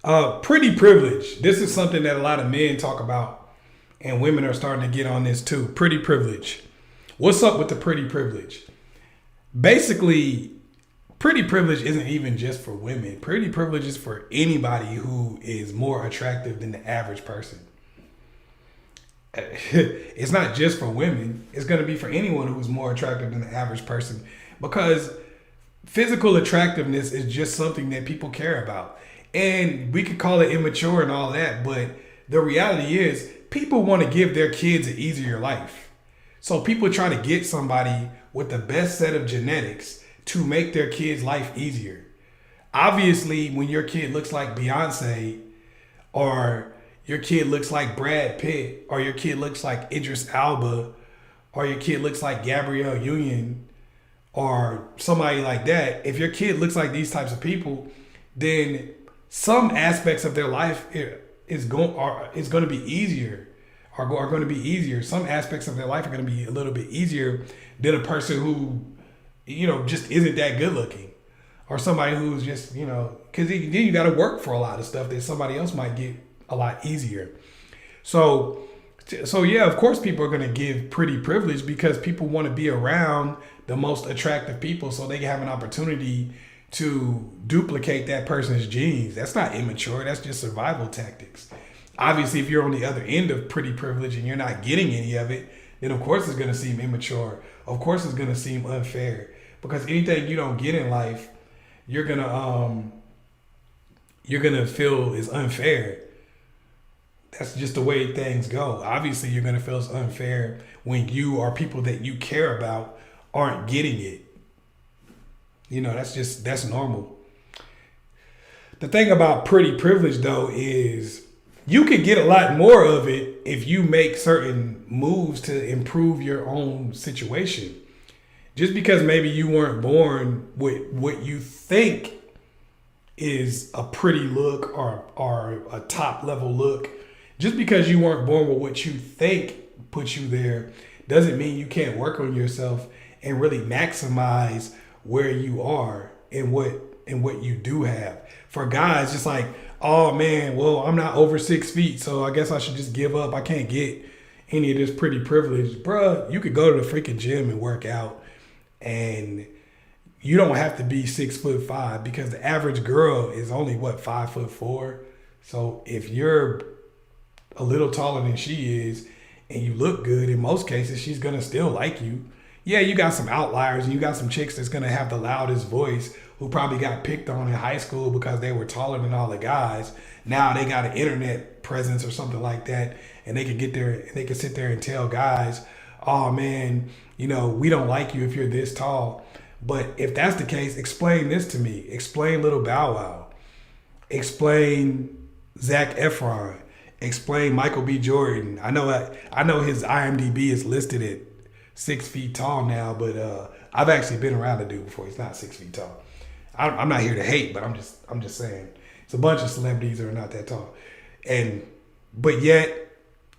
Pretty privilege. This is something that a lot of men talk about, and women are starting to get on this too. Pretty privilege. What's up with the pretty privilege? Basically, pretty privilege isn't even just for women. Pretty privilege is for anybody who is more attractive than the average person. It's not just for women. It's going to be for anyone who's more attractive than the average person, because physical attractiveness is just something that people care about. And we could call it immature and all that, but the reality is people want to give their kids an easier life. So people try to get somebody with the best set of genetics to make their kid's life easier. Obviously, when your kid looks like Beyonce, or your kid looks like Brad Pitt, or your kid looks like Idris Elba, or your kid looks like Gabrielle Union, or somebody like that, if your kid looks like these types of people, then some aspects of their life is going to be easier, are going to be easier. Some aspects of their life are going to be a little bit easier than a person who, just isn't that good looking, or somebody who's just, because then you got to work for a lot of stuff that somebody else might get a lot easier. So yeah, of course people are going to give pretty privilege because people want to be around the most attractive people so they can have an opportunity to duplicate that person's genes. That's not immature. That's just survival tactics. Obviously, if you're on the other end of pretty privilege and you're not getting any of it, then of course it's going to seem immature. Of course it's going to seem unfair, because anything you don't get in life, you're going to feel is unfair. That's just the way things go. Obviously, you're going to feel it's unfair when you or people that you care about aren't getting it. That's normal. The thing about pretty privilege, though, is you can get a lot more of it if you make certain moves to improve your own situation. Just because maybe you weren't born with what you think is a pretty look or a top level look, just because you weren't born with what you think puts you there, doesn't mean you can't work on yourself and really maximize where you are and what you do have. For guys, just like, oh man, well, I'm not over 6 feet, so I guess I should just give up. I can't get any of this pretty privilege. Bruh, you could go to the freaking gym and work out, and you don't have to be 6'5", because the average girl is only 5'4". So if you're a little taller than she is and you look good, in most cases she's gonna still like you. Yeah, you got some outliers, and you got some chicks that's gonna have the loudest voice, who probably got picked on in high school because they were taller than all the guys. Now they got an internet presence or something like that, and they can sit there and tell guys, oh man, we don't like you if you're this tall. But if that's the case, explain this to me. Explain Little Bow Wow. Explain Zac Efron. Explain Michael B. Jordan. I know his IMDb is listed at 6 feet tall now, but I've actually been around the dude before. He's not 6 feet tall. I'm not here to hate, but I'm just saying it's a bunch of celebrities that are not that tall. But yet,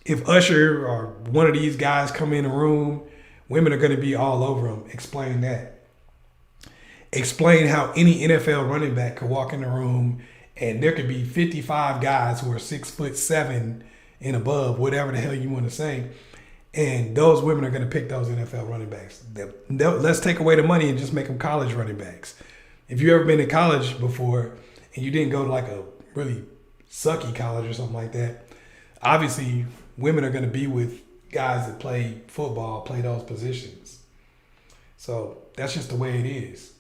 if Usher or one of these guys come in a room, women are going to be all over them. Explain that. Explain how any NFL running back could walk in the room and there could be 55 guys who are 6'7" and above, whatever the hell you want to say. And those women are going to pick those NFL running backs. Let's take away the money and just make them college running backs. If you've ever been in college before and you didn't go to like a really sucky college or something like that, obviously women are going to be with guys that play football, play those positions. So that's just the way it is.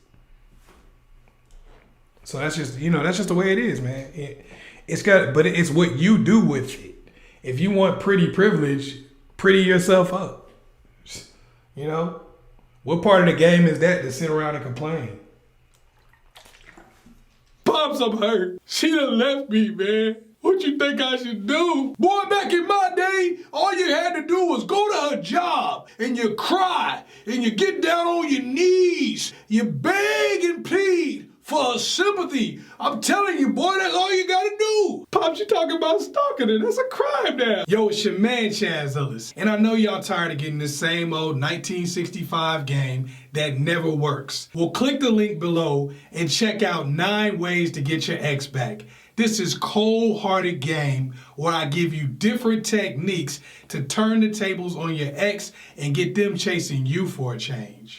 So that's just the way it is, man. But it's what you do with it. If you want pretty privilege, pretty yourself up. What part of the game is that to sit around and complain? Pops, I'm hurt. She done left me, man. What you think I should do? Boy, back in my day, all you had to do was go to her job and you cry and you get down on your knees. You beg and plead for her sympathy. I'm telling you, boy, that's all you gotta do. Pops, you talking about stalking her. That's a crime now. Yo, it's your man, Chaz Ellis. And I know y'all tired of getting the same old 1965 game that never works. Well, click the link below and check out 9 ways to get your ex back. This is Cold-Hearted Game, where I give you different techniques to turn the tables on your ex and get them chasing you for a change.